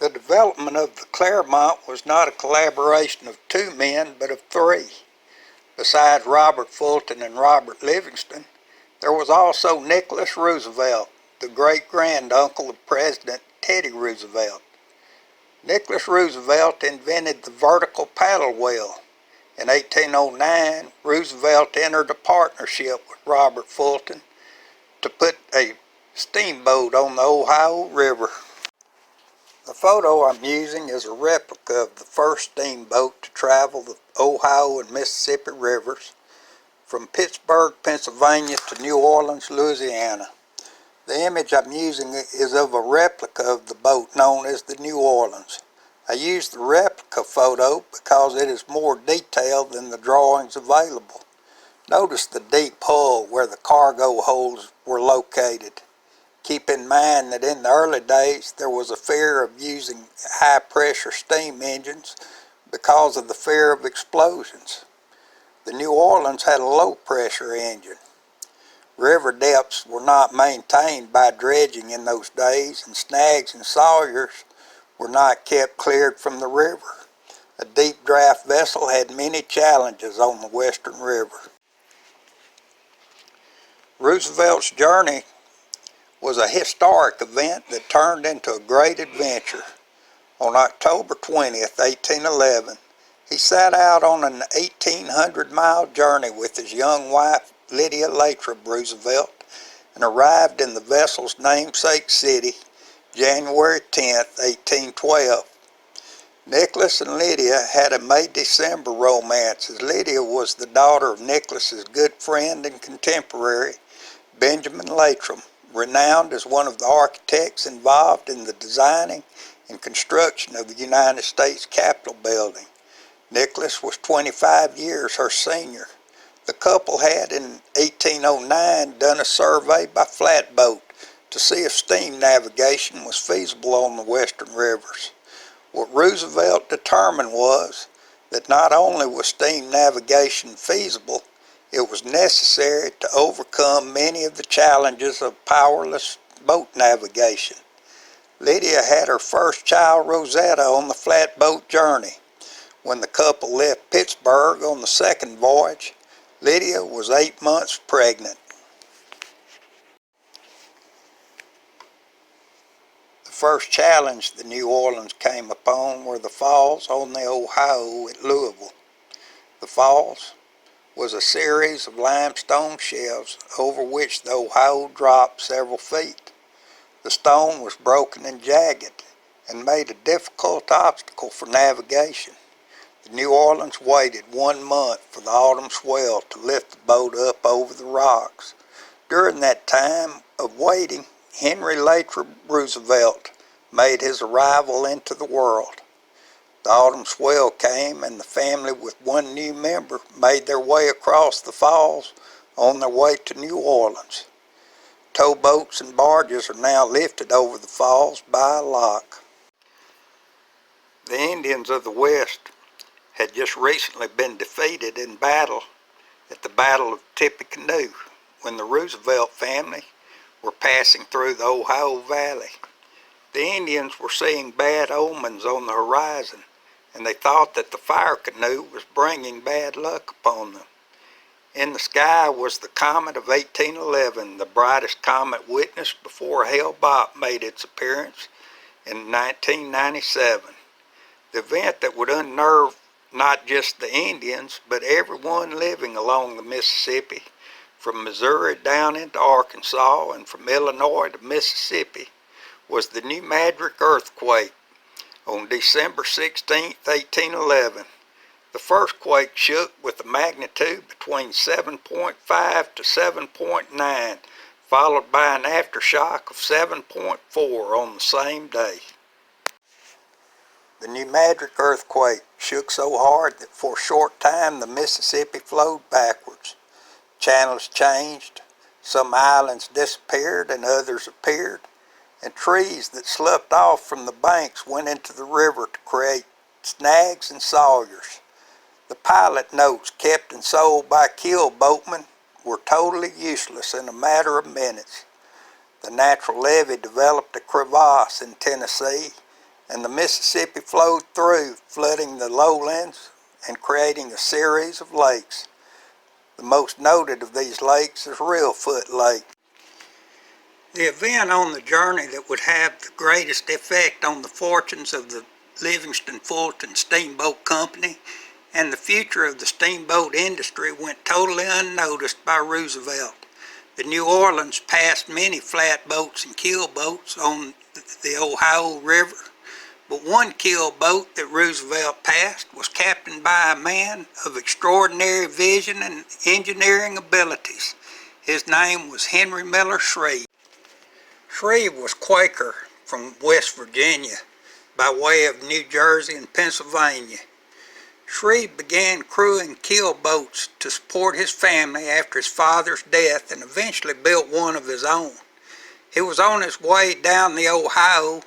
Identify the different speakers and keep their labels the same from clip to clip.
Speaker 1: The development of the Claremont was not a collaboration of two men, but of three. Besides Robert Fulton and Robert Livingston, there was also Nicholas Roosevelt, the great-granduncle of President Teddy Roosevelt. Nicholas Roosevelt invented the vertical paddle wheel. In 1809, Roosevelt entered a partnership with Robert Fulton to put a steamboat on the Ohio River. The photo I'm using is a replica of the first steamboat to travel the Ohio and Mississippi rivers from Pittsburgh, Pennsylvania to New Orleans, Louisiana. The image I'm using is of a replica of the boat known as the New Orleans. I used the replica photo because it is more detailed than the drawings available. Notice the deep hull where the cargo holds were located. Keep in mind that in the early days there was a fear of using high-pressure steam engines because of the fear of explosions. The New Orleans had a low-pressure engine. River depths were not maintained by dredging in those days, and snags and sawyers were not kept cleared from the river. A deep draft vessel had many challenges on the Western River. Roosevelt's journey was a historic event that turned into a great adventure. On October 20th, 1811, he set out on an 1,800-mile journey with his young wife, Lydia Lathrop Roosevelt, and arrived in the vessel's namesake city, January 10, 1812. Nicholas and Lydia had a May-December romance, as Lydia was the daughter of Nicholas's good friend and contemporary, Benjamin Lathrop, renowned as one of the architects involved in the designing and construction of the United States Capitol building. Nicholas was 25 years her senior. The couple had in 1809 done a survey by flatboat to see if steam navigation was feasible on the western rivers. What Roosevelt determined was that not only was steam navigation feasible, it was necessary to overcome many of the challenges of powerless boat navigation. Lydia had her first child, Rosetta, on the flatboat journey. When the couple left Pittsburgh on the second voyage, Lydia was 8 months pregnant. The first challenge the New Orleans came upon were the falls on the Ohio at Louisville. The falls was a series of limestone shelves over which the Ohio dropped several feet. The stone was broken and jagged and made a difficult obstacle for navigation. The New Orleans waited 1 month for the autumn swell to lift the boat up over the rocks. During that time of waiting, Henry Lathrop Roosevelt made his arrival into the world. The autumn swell came, and the family with one new member made their way across the falls on their way to New Orleans. Towboats and barges are now lifted over the falls by a lock. The Indians of the West had just recently been defeated in battle at the Battle of Tippecanoe when the Roosevelt family were passing through the Ohio Valley. The Indians were seeing bad omens on the horizon, and they thought that the fire canoe was bringing bad luck upon them. In the sky was the comet of 1811, the brightest comet witnessed before Hale-Bopp made its appearance in 1997. The event that would unnerve not just the Indians, but everyone living along the Mississippi, from Missouri down into Arkansas and from Illinois to Mississippi, was the New Madrid earthquake on December 16, 1811. The first quake shook with a magnitude between 7.5 to 7.9, followed by an aftershock of 7.4 on the same day. The New Madrid earthquake shook so hard that for a short time the Mississippi flowed backwards. Channels changed, some islands disappeared and others appeared, and trees that sloughed off from the banks went into the river to create snags and sawyers. The pilot notes kept and sold by keel boatmen were totally useless in a matter of minutes. The natural levee developed a crevasse in Tennessee, and the Mississippi flowed through, flooding the lowlands and creating a series of lakes. The most noted of these lakes is Reelfoot Lake. The event on the journey that would have the greatest effect on the fortunes of the Livingston-Fulton Steamboat Company and the future of the steamboat industry went totally unnoticed by Roosevelt. The New Orleans passed many flatboats and keelboats on the Ohio River, but one keelboat that Roosevelt passed was captained by a man of extraordinary vision and engineering abilities. His name was Henry Miller Shreve. Shreve was Quaker from West Virginia by way of New Jersey and Pennsylvania. Shreve began crewing keelboats to support his family after his father's death and eventually built one of his own. He was on his way down the Ohio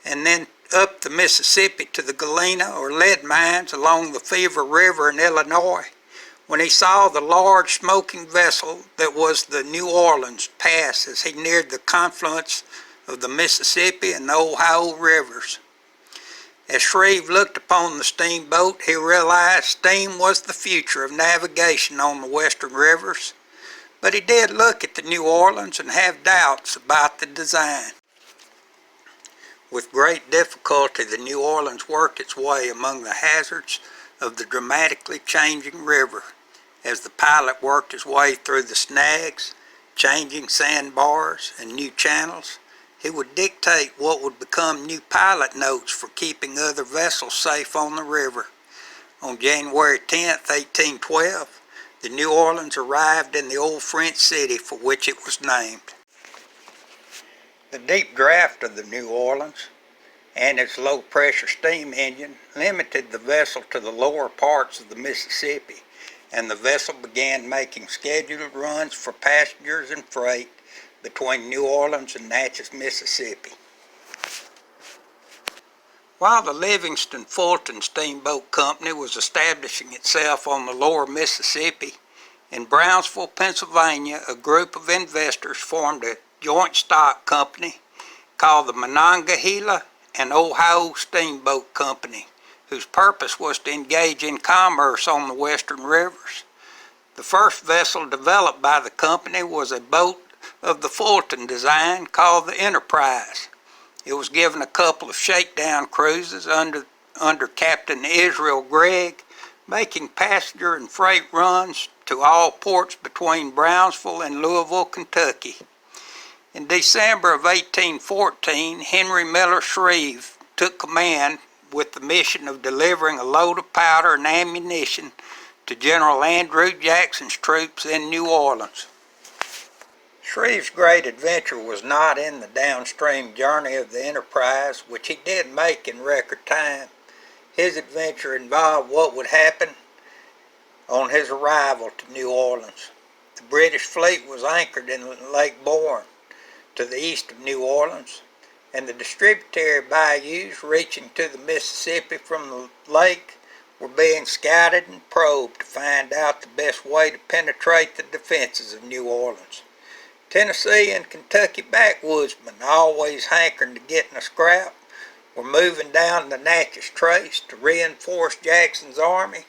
Speaker 1: and then up the Mississippi to the Galena or lead mines along the Fever River in Illinois when he saw the large smoking vessel that was the New Orleans pass as he neared the confluence of the Mississippi and the Ohio rivers. As Shreve looked upon the steamboat, he realized steam was the future of navigation on the western rivers, but he did look at the New Orleans and have doubts about the design. With great difficulty, the New Orleans worked its way among the hazards of the dramatically changing river. As the pilot worked his way through the snags, changing sandbars, and new channels, he would dictate what would become new pilot notes for keeping other vessels safe on the river. On January 10, 1812, the New Orleans arrived in the old French city for which it was named. The deep draft of the New Orleans and its low-pressure steam engine limited the vessel to the lower parts of the Mississippi, and the vessel began making scheduled runs for passengers and freight between New Orleans and Natchez, Mississippi. While the Livingston-Fulton Steamboat Company was establishing itself on the lower Mississippi, in Brownsville, Pennsylvania, a group of investors formed a joint stock company called the Monongahela and Ohio Steamboat Company, whose purpose was to engage in commerce on the western rivers. The first vessel developed by the company was a boat of the Fulton design called the Enterprise. It was given a couple of shakedown cruises under Captain Israel Gregg, making passenger and freight runs to all ports between Brownsville and Louisville, Kentucky. In December of 1814, Henry Miller Shreve took command with the mission of delivering a load of powder and ammunition to General Andrew Jackson's troops in New Orleans. Shreve's great adventure was not in the downstream journey of the Enterprise, which he did make in record time. His adventure involved what would happen on his arrival to New Orleans. The British fleet was anchored in Lake Bourne to the east of New Orleans, and the distributary bayous reaching to the Mississippi from the lake were being scouted and probed to find out the best way to penetrate the defenses of New Orleans. Tennessee and Kentucky backwoodsmen, always hankering to get in a scrap, were moving down the Natchez Trace to reinforce Jackson's army.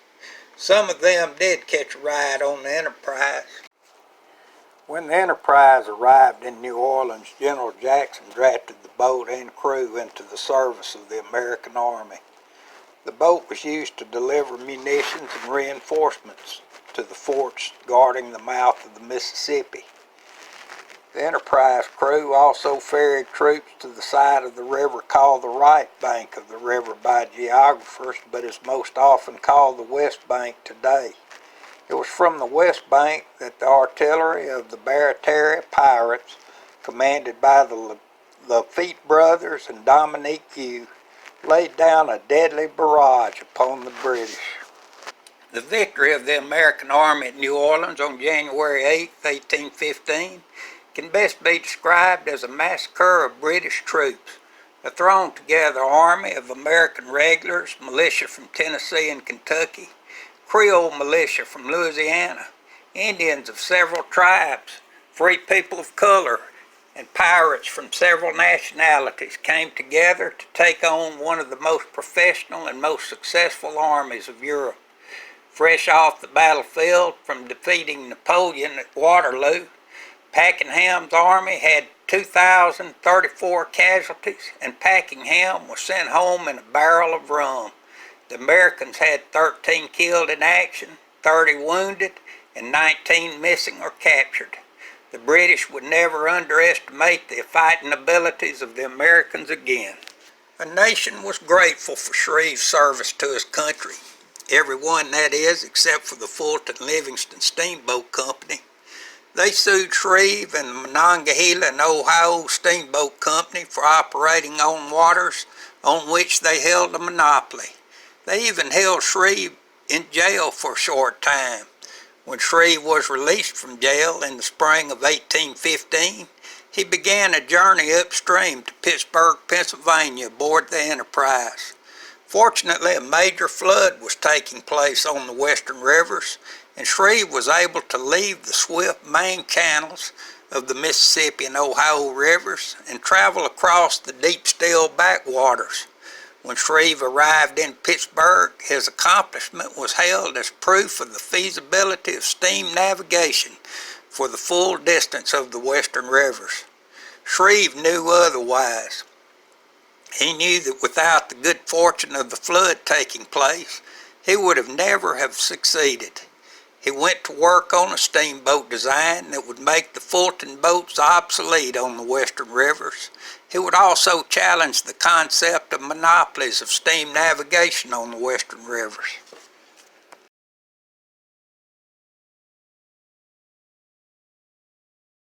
Speaker 1: Some of them did catch a ride on the Enterprise. When the Enterprise arrived in New Orleans, General Jackson drafted the boat and crew into the service of the American Army. The boat was used to deliver munitions and reinforcements to the forts guarding the mouth of the Mississippi. The Enterprise crew also ferried troops to the side of the river called the right bank of the river by geographers, but is most often called the west bank today. It was from the west bank that the artillery of the Barataria pirates, commanded by the Lafitte brothers and Dominique Hugh, laid down a deadly barrage upon the British. The victory of the American Army at New Orleans on January 8, 1815, can best be described as a massacre of British troops, a thrown-together army of American regulars, militia from Tennessee and Kentucky, Creole militia from Louisiana, Indians of several tribes, free people of color, and pirates from several nationalities came together to take on one of the most professional and most successful armies of Europe. Fresh off the battlefield from defeating Napoleon at Waterloo, Packingham's army had 2,034 casualties, and Packingham was sent home in a barrel of rum. The Americans had 13 killed in action, 30 wounded, and 19 missing or captured. The British would never underestimate the fighting abilities of the Americans again. The nation was grateful for Shreve's service to his country. Everyone, that is, except for the Fulton Livingston Steamboat Company. They sued Shreve and the Monongahela and Ohio Steamboat Company for operating on waters on which they held a monopoly. They even held Shreve in jail for a short time. When Shreve was released from jail in the spring of 1815, he began a journey upstream to Pittsburgh, Pennsylvania aboard the Enterprise. Fortunately, a major flood was taking place on the western rivers, and Shreve was able to leave the swift main channels of the Mississippi and Ohio rivers and travel across the deep still backwaters. When Shreve arrived in Pittsburgh, his accomplishment was hailed as proof of the feasibility of steam navigation for the full distance of the western rivers. Shreve knew otherwise. He knew that without the good fortune of the flood taking place, he would never have succeeded. He went to work on a steamboat design that would make the Fulton boats obsolete on the western rivers. He would also challenge the concept of monopolies of steam navigation on the western rivers.